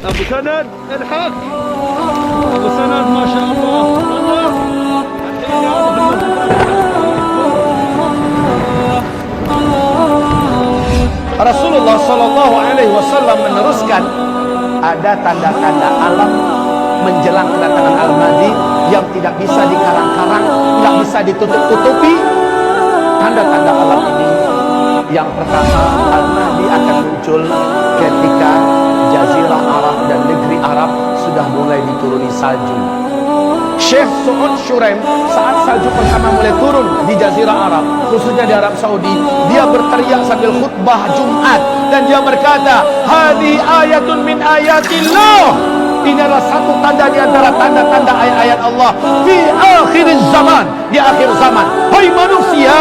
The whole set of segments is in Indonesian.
Abu Sanad الحق Abu Sanad ما شاء الله الله Rasulullah Shallallahu Alaihi Wasallam meneruskan, ada tanda-tanda alam menjelang kedatangan Al-Mahdi yang tidak bisa dikarang-karang, tidak bisa ditutup-tutupi. Tanda-tanda alam ini, yang pertama, Al-Mahdi akan muncul ketika Jazirah Arab dan negeri Arab sudah mulai dituruni salju. Syekh Su'ud Shuraim, saat salju pertama mulai turun di Jazirah Arab, khususnya di Arab Saudi, dia berteriak sambil khutbah Jumat dan dia berkata, "Hadi ayatun min ayatillah." Ini adalah satu tanda di antara tanda-tanda ayat-ayat Allah di akhir zaman, di akhir zaman. Hai manusia,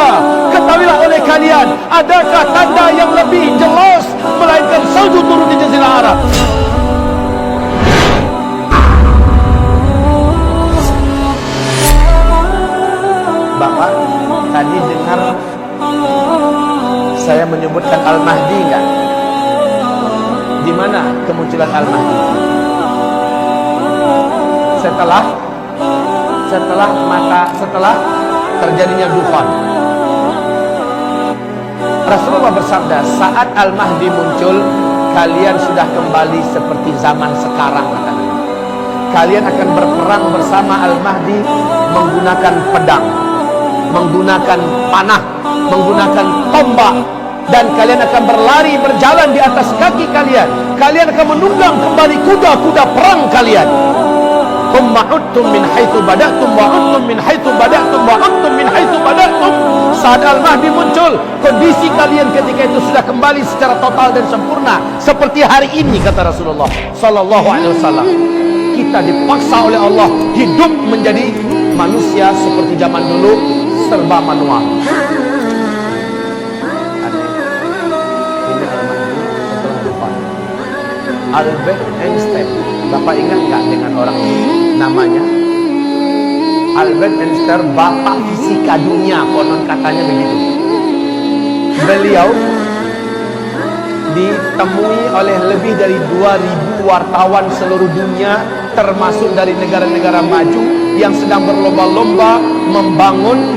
ketahuilah oleh kalian, adakah tanda yang lebih jelas melainkan salju turun di Jazirah Arab? Bapak tadi dengar saya menyebutkan Al-Mahdi enggak? Di mana kemunculan Al-Mahdi? Setelah terjadinya Dufan. Rasulullah bersabda, saat Al-Mahdi muncul, kalian sudah kembali seperti zaman sekarang, katanya. Kalian akan berperang bersama Al-Mahdi menggunakan pedang, menggunakan panah, menggunakan tombak, dan kalian akan berlari berjalan di atas kaki kalian. Kalian akan menunggang kembali kuda-kuda perang kalian. Thumma udtum min haitsu bada'tum wa udtum min haitsu bada'tum wa udtum min haitsu bada'tum. Saat Al-Mahdi muncul, kondisi kalian ketika itu sudah kembali secara total dan sempurna seperti hari ini, kata Rasulullah sallallahu alaihi wasallam. Kita dipaksa oleh Allah hidup menjadi manusia seperti zaman dulu, serba manual. Ini Al-Mahdi setelah Dufan. Albert Einstein, Bapak ingat nggak dengan orang ini? Namanya Albert Einstein, bapak fisika dunia, konon katanya begitu. Beliau ditemui oleh lebih dari 2000 wartawan seluruh dunia, termasuk dari negara-negara maju yang sedang berlomba-lomba membangun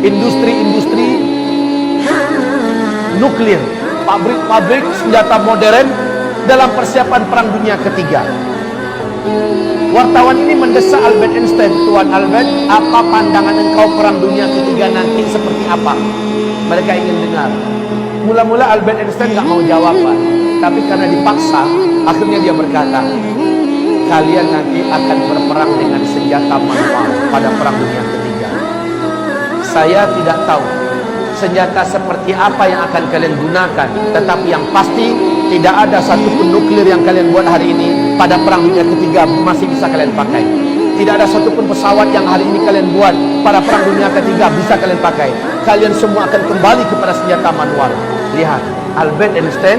industri-industri nuklir, pabrik-pabrik senjata modern dalam persiapan Perang Dunia Ketiga. Wartawan ini mendesak Albert Einstein, Tuan Albert, apa pandangan engkau Perang Dunia Ketiga nanti seperti apa? Mereka ingin dengar. Mula-mula Albert Einstein nggak mau jawab, Pak. Tapi karena dipaksa, akhirnya dia berkata, kalian nanti akan berperang dengan senjata manual pada Perang Dunia Ketiga. Saya tidak tahu senjata seperti apa yang akan kalian gunakan, tetapi yang pasti tidak ada satupun nuklir yang kalian buat hari ini pada Perang Dunia Ketiga masih bisa kalian pakai. Tidak ada satupun pesawat yang hari ini kalian buat pada Perang Dunia Ketiga bisa kalian pakai. Kalian semua akan kembali kepada senjata manual. Lihat, Albert Einstein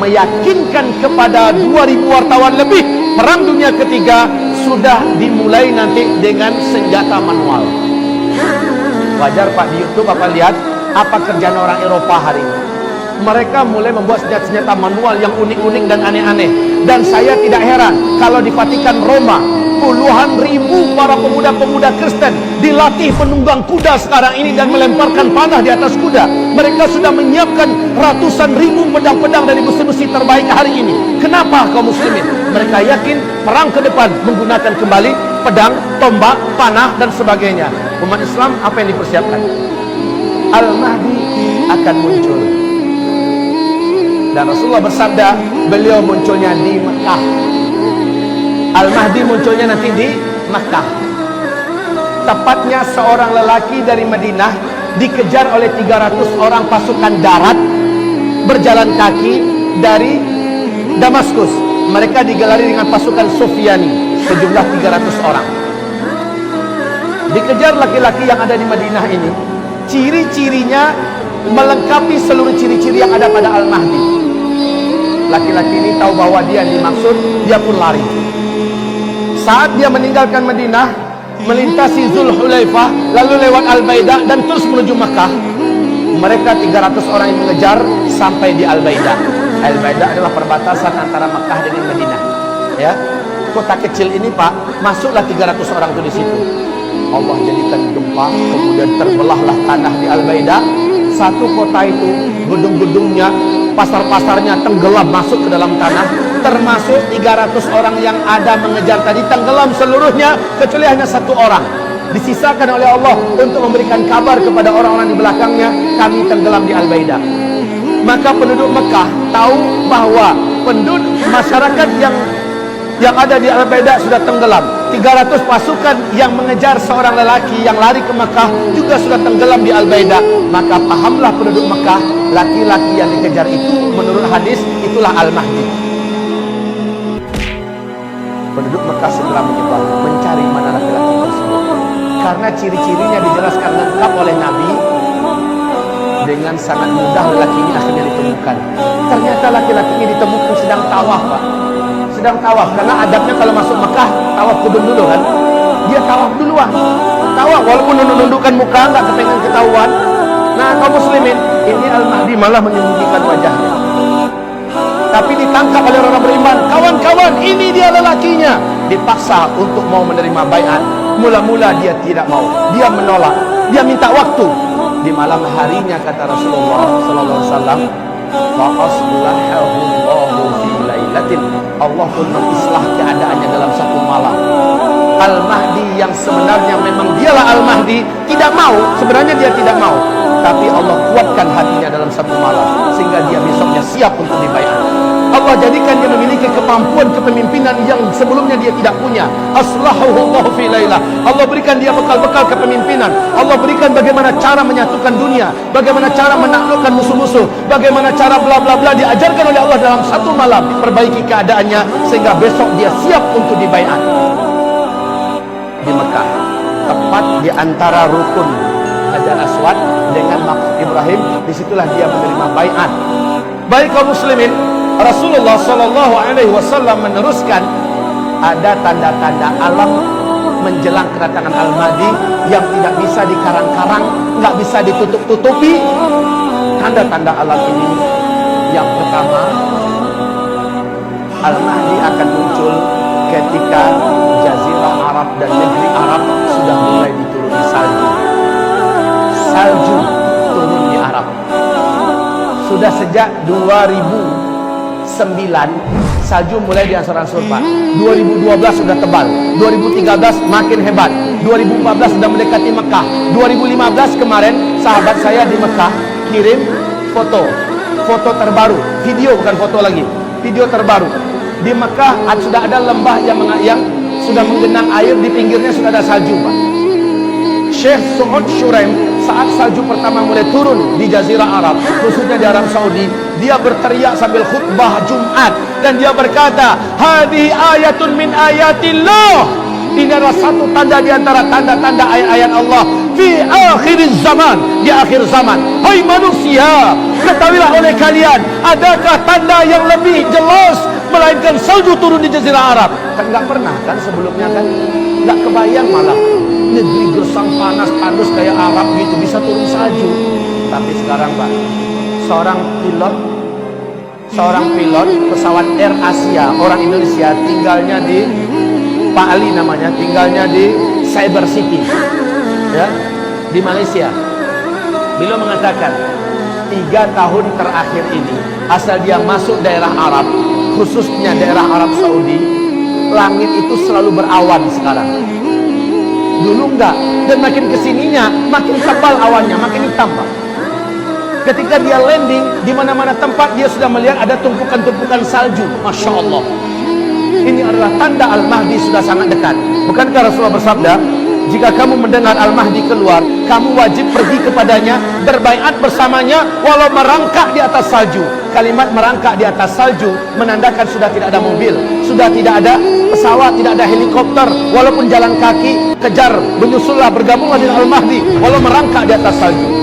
meyakinkan kepada 2000 wartawan lebih, Perang Dunia Ketiga sudah dimulai nanti dengan senjata manual. Wajar Pak, di YouTube Bapak lihat apa kerjaan orang Eropa hari ini. Mereka mulai membuat senjata-senjata manual yang unik-unik dan aneh-aneh. Dan saya tidak heran kalau di Vatikan Roma puluhan ribu para pemuda-pemuda Kristen dilatih penunggang kuda sekarang ini dan melemparkan panah di atas kuda. Mereka sudah menyiapkan ratusan ribu pedang-pedang dari besi-besi terbaik hari ini. Kenapa kaum muslimin? Mereka yakin perang ke depan menggunakan kembali pedang, tombak, panah dan sebagainya. Umat Islam apa yang dipersiapkan? Al-Mahdi akan muncul. Dan Rasulullah bersabda, beliau munculnya di Mekah. Al-Mahdi munculnya nanti di Mekah. Tepatnya seorang lelaki dari Madinah dikejar oleh 300 orang pasukan darat berjalan kaki dari Damaskus. Mereka digelari dengan pasukan Sufyani, sejumlah 300 orang. Dikejar laki-laki yang ada di Madinah ini. Ciri-cirinya melengkapi seluruh ciri-ciri yang ada pada Al-Mahdi. Laki-laki ini tahu bahwa dia dimaksud, dia pun lari. Saat dia meninggalkan Madinah, melintasi Zulhulaifah, lalu lewat Al-Baidah dan terus menuju Makkah. Mereka 300 orang yang mengejar sampai di Al-Baidah. Al-Baidah adalah perbatasan antara Mekah dengan Madinah. Ya, kota kecil ini Pak, masuklah 300 orang itu di situ. Allah jadikan gempa, kemudian terbelahlah tanah di Al-Baidah. Satu kota itu, gedung-gedungnya, pasar-pasarnya tenggelam masuk ke dalam tanah. Termasuk 300 orang yang ada mengejar tadi tenggelam seluruhnya, kecuali hanya satu orang disisakan oleh Allah untuk memberikan kabar kepada orang-orang di belakangnya, kami tenggelam di Al-Baidah. Maka penduduk Mekah tahu bahwa penduduk masyarakat yang ada di Al-Baidah sudah tenggelam. 300 pasukan yang mengejar seorang lelaki yang lari ke Mekah juga sudah tenggelam di Al-Baidah. Maka pahamlah penduduk Mekah, laki-laki yang dikejar itu menurut hadis itulah Al-Mahdi. Penduduk Mekah segera menyebar mencari mana laki-laki tersebut, karena ciri-cirinya dijelaskan lengkap oleh Nabi. Dengan sangat mudah lelaki ini akhirnya ditemukan. Ternyata laki-laki ini ditemukan sedang tawaf, Pak. Sedang tawaf, karena adabnya kalau masuk Mekah tawaf kudung dulu kan. Dia tawaf duluan. Tawaf walaupun nundukkan muka, enggak kepengen ketahuan. Nah, kaum muslimin, ini Al-Mahdi malah menyembunyikan wajahnya. Tapi ditangkap oleh orang beriman. Kawan-kawan, ini dia lelakinya. Dipaksa untuk mau menerima baiat. Mula-mula dia tidak mau. Dia menolak. Dia minta waktu. Di malam harinya kata Rasulullah sallallahu alaihi wasallam, fa aslahahu Allahu fi lailatin. Allah pun mengislah keadaannya dalam satu malam. Al-Mahdi yang sebenarnya memang dialah Al-Mahdi tidak mau, sebenarnya dia tidak mau, tapi Allah kuatkan hatinya dalam satu malam sehingga dia besoknya siap untuk dibaiat. Allah jadikan dia memiliki kemampuan kepemimpinan yang sebelumnya dia tidak punya. Aslahahu Allah fi lailah. Allah berikan dia bekal-bekal kepemimpinan. Allah berikan bagaimana cara menyatukan dunia, bagaimana cara menaklukkan musuh-musuh, bagaimana cara bla bla bla diajarkan oleh Allah dalam satu malam, perbaiki keadaannya sehingga besok dia siap untuk dibaiat. Di Mekah, tepat di antara rukun Hajar Aswad dengan Maqam Ibrahim, disitulah dia menerima baiat. Baik kaum muslimin, Rasulullah sallallahu alaihi wasallam meneruskan ada tanda-tanda alam menjelang kedatangan Al-Mahdi yang tidak bisa dikarang-karang, nggak bisa ditutup-tutupi. Tanda-tanda alam ini yang pertama, Al-Mahdi akan muncul ketika Jazirah Arab dan negeri Arab sudah mulai dituruni salju. Salju turun di Arab. Sudah sejak 2009 salju mulai diansur-ansur Pak. 2012 sudah tebal, 2013 makin hebat, 2014 sudah mendekati Mekah, 2015 kemarin sahabat saya di Mekah kirim foto terbaru, video bukan foto lagi, video terbaru. Di Mekah sudah ada lembah yang sudah menggenang air, di pinggirnya sudah ada salju Pak. Syekh Su'ud Shuraim saat salju pertama mulai turun di Jazirah Arab, khususnya di Arab Saudi, dia berteriak sambil khutbah Jumat dan dia berkata, "Hadhihi ayatun min ayatillah." Ini adalah satu tanda di antara tanda-tanda ayat-ayat Allah fi akhir zaman, di akhir zaman. Hai manusia, ketahuilah oleh kalian, adakah tanda yang lebih jelas melainkan salju turun di Jazirah Arab? Kan enggak pernah kan sebelumnya kan, enggak kebayang malah negeri gersang panas tandus kayak Arab gitu bisa turun salju. Tapi sekarang Pak, seorang pilot pesawat Air Asia orang Indonesia, tinggalnya di Pak Ali namanya, tinggalnya di Cyber City ya, di Malaysia. Beliau mengatakan 3 tahun terakhir ini asal dia masuk daerah Arab, khususnya daerah Arab Saudi, langit itu selalu berawan sekarang. Dulu enggak, dan makin kesininya makin tebal awannya, makin hitam Pak. Ketika dia landing di mana-mana tempat dia sudah melihat ada tumpukan-tumpukan salju. Masya Allah, ini adalah tanda Al-Mahdi sudah sangat dekat. Bukankah Rasulullah bersabda, jika kamu mendengar Al-Mahdi keluar, kamu wajib pergi kepadanya, berbaiat bersamanya walau merangkak di atas salju. Kalimat merangkak di atas salju menandakan sudah tidak ada mobil, sudah tidak ada pesawat, tidak ada helikopter, walaupun jalan kaki kejar, menyusullah, bergabunglah dengan Al-Mahdi walau merangkak di atas salju.